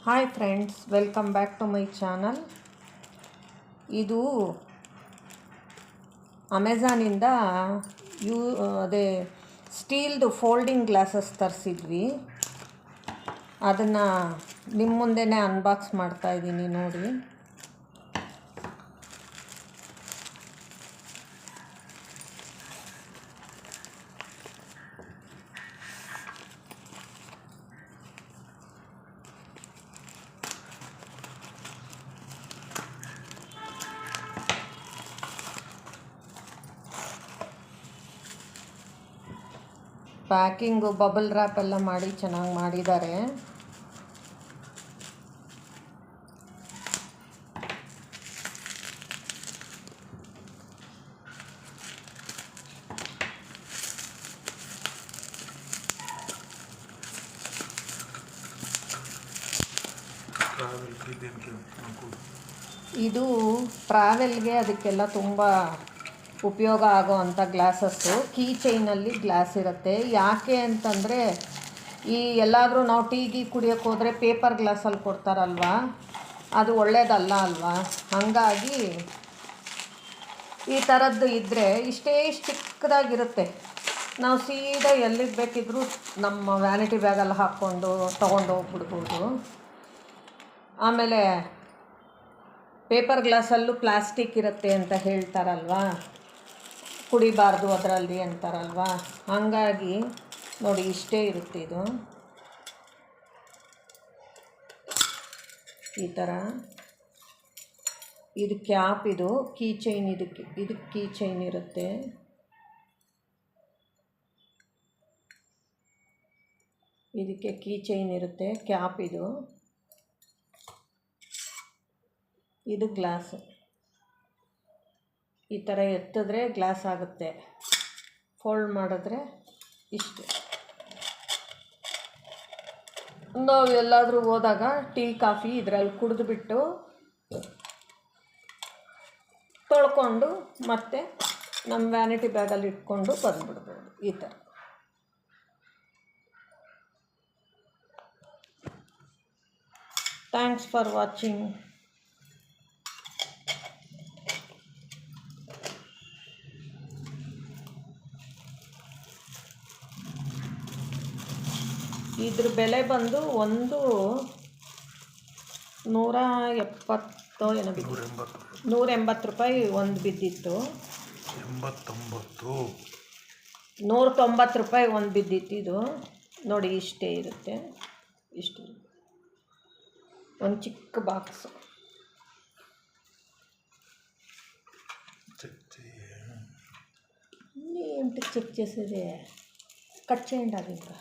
Hi friends, welcome back to my channel. ಇದು ಅಮೆಝಾನಿಂದ ಅದೇ ಸ್ಟೀಲ್ದು ಫೋಲ್ಡಿಂಗ್ ಗ್ಲಾಸಸ್ ತರಿಸಿದ್ವಿ. ಅದನ್ನು ನಿಮ್ಮ ಮುಂದೆನೇ ಅನ್ಬಾಕ್ಸ್ ಮಾಡ್ತಾಯಿದ್ದೀನಿ ನೋಡಿ. ಪ್ಯಾಕಿಂಗು ಬಬಲ್ ರ್ಯಾಪ್ ಎಲ್ಲ ಮಾಡಿ ಚೆನ್ನಾಗಿ ಮಾಡಿದ್ದಾರೆ. ಇದು ಟ್ರಾವೆಲ್ಗೆ ಅದಕ್ಕೆಲ್ಲ ತುಂಬ ಉಪಯೋಗ ಆಗೋ ಅಂಥ ಗ್ಲಾಸಸ್ಸು. ಕೀ ಚೈನಲ್ಲಿ ಗ್ಲಾಸ್ ಇರುತ್ತೆ. ಯಾಕೆ ಅಂತಂದರೆ ಈ ಎಲ್ಲಾದರೂ ನಾವು ಟೀ ಕುಡಿಯೋಕ್ಕೆ ಹೋದರೆ ಪೇಪರ್ ಗ್ಲಾಸಲ್ಲಿ ಕೊಡ್ತಾರಲ್ವ, ಅದು ಒಳ್ಳೆಯದಲ್ಲ ಅಲ್ವಾ. ಹಾಗಾಗಿ ಈ ಥರದ್ದು ಇದ್ದರೆ ಇಷ್ಟೇ ಚಿಕ್ಕದಾಗಿರುತ್ತೆ. ನಾವು ಸೀದಾ ಎಲ್ಲಿಗೆ ಬೇಕಿದ್ರೂ ನಮ್ಮ ವ್ಯಾನಿಟಿ ಬ್ಯಾಗಲ್ಲಿ ಹಾಕ್ಕೊಂಡು ತೊಗೊಂಡು ಹೋಗ್ಬಿಡ್ಬೋದು. ಆಮೇಲೆ ಪೇಪರ್ ಗ್ಲಾಸಲ್ಲೂ ಪ್ಲಾಸ್ಟಿಕ್ ಇರುತ್ತೆ ಅಂತ ಹೇಳ್ತಾರಲ್ವ, ಕುಡಿಬಾರ್ದು ಅದರಲ್ಲಿ ಅಂತಾರಲ್ವ. ಹಾಗಾಗಿ ನೋಡಿ ಇಷ್ಟೇ ಇರುತ್ತೆ. ಈ ಥರ ಇದು ಕ್ಯಾಪ್, ಇದು ಕೀ ಚೈನ್, ಇದಕ್ಕೆ ಕೀ ಚೈನ್ ಇರುತ್ತೆ. ಇದಕ್ಕೆ ಕೀ ಚೈನ್ ಇರುತ್ತೆ, ಕ್ಯಾಪ್ ಇದು ಗ್ಲಾಸು. ಈ ಥರ ಎತ್ತಿದ್ರೆ ಗ್ಲಾಸ್ ಆಗುತ್ತೆ, ಫೋಲ್ಡ್ ಮಾಡಿದ್ರೆ ಇಷ್ಟು. ನಾವು ಎಲ್ಲಾದರೂ ಹೋದಾಗ ಟೀ ಕಾಫಿ ಇದರಲ್ಲಿ ಕುಡಿದ್ಬಿಟ್ಟು ತೊಳ್ಕೊಂಡು ಮತ್ತೆ ನಮ್ಮ ವ್ಯಾನಿಟಿ ಬ್ಯಾಗಲ್ಲಿ ಇಟ್ಕೊಂಡು ಬಂದುಬಿಡ್ಬೋದು. ಈ ಥರ ಥ್ಯಾಂಕ್ಸ್ ಫಾರ್ ವಾಚಿಂಗ್. ಇದ್ರ ಬೆಲೆ ಬಂದು ಒಂದು 170 ಏನೋ ಬಿದ್ದಿತ್ತು, 180 ರೂಪಾಯಿ ಒಂದು ಬಿದ್ದಿತ್ತು. 190 ರೂಪಾಯಿ ಒಂದು ಬಿದ್ದಿತ್ತು. ಇದು ನೋಡಿ ಇಷ್ಟೇ ಇರುತ್ತೆ, ಇಷ್ಟು ಒಂದು ಚಿಕ್ಕ ಬಾಕ್ಸು. ఏంటి చెక్ చేసేది? కట్ చేయండి అది ఇంకా.